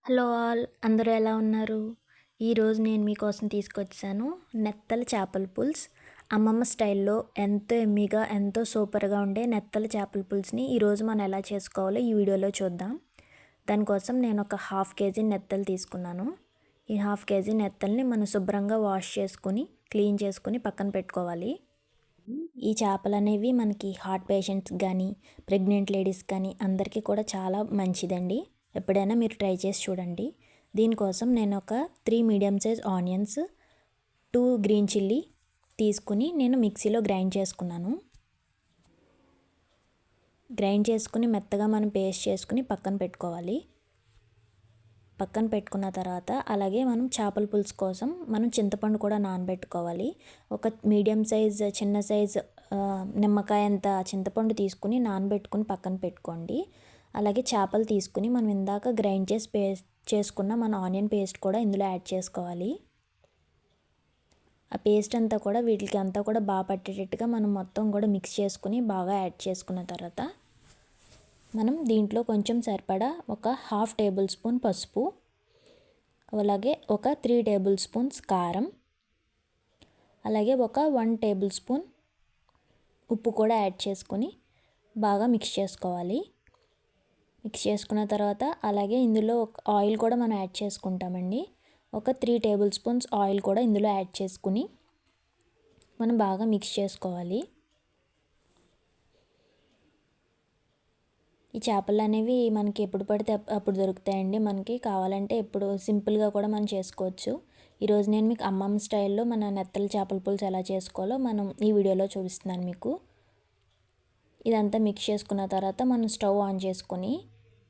Hello all, అందరూ ఎలా ఉన్నారు? ఈరోజు నేను మీకోసం తీసుకొచ్చాను నెత్తల చేపల పులుసు. అమ్మమ్మ స్టైల్లో ఎంతో ఎమ్మీగా, ఎంతో సూపర్గా ఉండే నెత్తల చేపల పులుసుని ఈరోజు మనం ఎలా చేసుకోవాలో ఈ వీడియోలో చూద్దాం. దానికోసం నేను ఒక 1/2 కేజీ నెత్తలు తీసుకున్నాను. ఈ 1/2 కేజీ నెత్తల్ని మనం శుభ్రంగా వాష్ చేసుకుని, క్లీన్ చేసుకుని పక్కన పెట్టుకోవాలి. ఈ చేపలు అనేవి మనకి హార్ట్ పేషెంట్స్ కానీ, ప్రెగ్నెంట్ లేడీస్ కానీ అందరికీ కూడా చాలా మంచిదండి. ఎప్పుడైనా మీరు ట్రై చేసి చూడండి. దీనికోసం నేను ఒక 3 medium size onions, 2 green chilli తీసుకుని నేను మిక్సీలో గ్రైండ్ చేసుకున్నాను. గ్రైండ్ చేసుకుని మెత్తగా మనం పేస్ట్ చేసుకుని పక్కన పెట్టుకోవాలి. పక్కన పెట్టుకున్న తర్వాత అలాగే మనం చేపల పులుసు కోసం మనం చింతపండు కూడా నానబెట్టుకోవాలి. ఒక మీడియం సైజ్, చిన్న సైజ్ నిమ్మకాయ అంత చింతపండు తీసుకుని నానబెట్టుకుని పక్కన పెట్టుకోండి. అలాగే చేపలు తీసుకుని మనం ఇందాక గ్రైండ్ చేసి పేస్ట్ చేసుకున్న మన ఆనియన్ పేస్ట్ కూడా ఇందులో యాడ్ చేసుకోవాలి. ఆ పేస్ట్ అంతా కూడా వీటికి అంతా కూడా బాగా పట్టేటట్టుగా మనం మొత్తం కూడా మిక్స్ చేసుకుని బాగా యాడ్ చేసుకున్న తర్వాత మనం దీంట్లో కొంచెం సరిపడా ఒక 1/2 టేబుల్ స్పూన్ పసుపు, అలాగే ఒక 3 టేబుల్ స్పూన్స్ కారం, అలాగే ఒక 1 టేబుల్ స్పూన్ ఉప్పు కూడా యాడ్ చేసుకొని బాగా మిక్స్ చేసుకోవాలి. మిక్స్ చేసుకున్న తర్వాత అలాగే ఇందులో ఆయిల్ కూడా మనం యాడ్ చేసుకుంటామండి. ఒక 3 టేబుల్ స్పూన్స్ ఆయిల్ కూడా ఇందులో యాడ్ చేసుకుని మనం బాగా మిక్స్ చేసుకోవాలి. ఈ చేపలు అనేవి మనకి ఎప్పుడు పడితే అప్పుడు దొరుకుతాయండి. మనకి కావాలంటే ఎప్పుడు సింపుల్గా కూడా మనం చేసుకోవచ్చు. ఈరోజు నేను మీకు అమ్మమ్మ స్టైల్లో మన నెత్తల చేపల పులుసు ఎలా చేసుకోవాలో ఈ వీడియోలో చూపిస్తున్నాను మీకు. ఇదంతా మిక్స్ చేసుకున్న తర్వాత మనం స్టవ్ ఆన్ చేసుకొని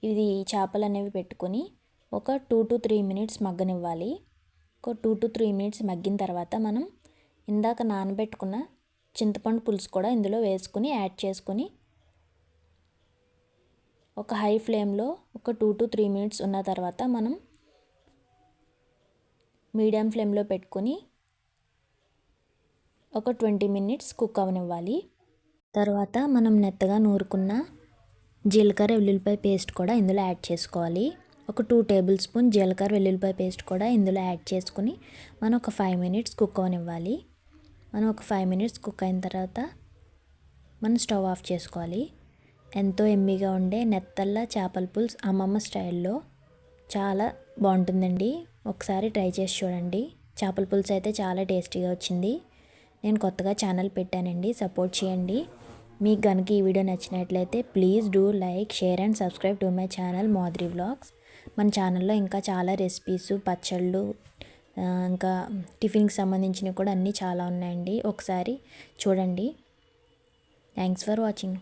ఇది చేపలు అనేవి పెట్టుకొని ఒక 2 to 3 మినిట్స్ మగ్గనివ్వాలి. ఒక 2 to 3 మినిట్స్ మగ్గిన తర్వాత మనం ఇందాక నానబెట్టుకున్న చింతపండు పులుసు కూడా ఇందులో వేసుకుని యాడ్ చేసుకొని ఒక హై ఫ్లేమ్లో ఒక 2 to 3 మినిట్స్ ఉన్న తర్వాత మనం మీడియం ఫ్లేమ్లో పెట్టుకొని ఒక 20 మినిట్స్ కుక్ అవనివ్వాలి. తర్వాత మనం నెత్తగా నూరుకున్న జీలకర్ర వెల్లుల్లిపాయ పేస్ట్ కూడా ఇందులో యాడ్ చేసుకోవాలి. ఒక 2 టేబుల్ స్పూన్ జీలకర్ర వెల్లుల్లిపాయ పేస్ట్ కూడా ఇందులో యాడ్ చేసుకుని మనం ఒక 5 మినిట్స్ కుక్ అవనివ్వాలి. మనం ఒక 5 మినిట్స్ కుక్ అయిన తర్వాత మనం స్టవ్ ఆఫ్ చేసుకోవాలి. ఎంతో ఎమ్మీగా ఉండే నెత్తళ్ళ చేపల పులుసు అమ్మమ్మ స్టైల్లో చాలా బాగుంటుందండి. ఒకసారి ట్రై చేసి చూడండి. చేపల పులుసు అయితే చాలా టేస్టీగా వచ్చింది. నేను కొత్తగా ఛానల్ పెట్టానండి, సపోర్ట్ చేయండి. మీకు కనుక ఈ వీడియో నచ్చినట్లయితే please do like, share and subscribe to my channel Madhuri vlogs. మన ఛానల్లో ఇంకా చాలా రెసిపీస్, పచ్చళ్ళు, ఇంకా టిఫిన్కి సంబంధించినవి కూడా అన్నీ చాలా ఉన్నాయండి. ఒకసారి చూడండి. Thanks for watching.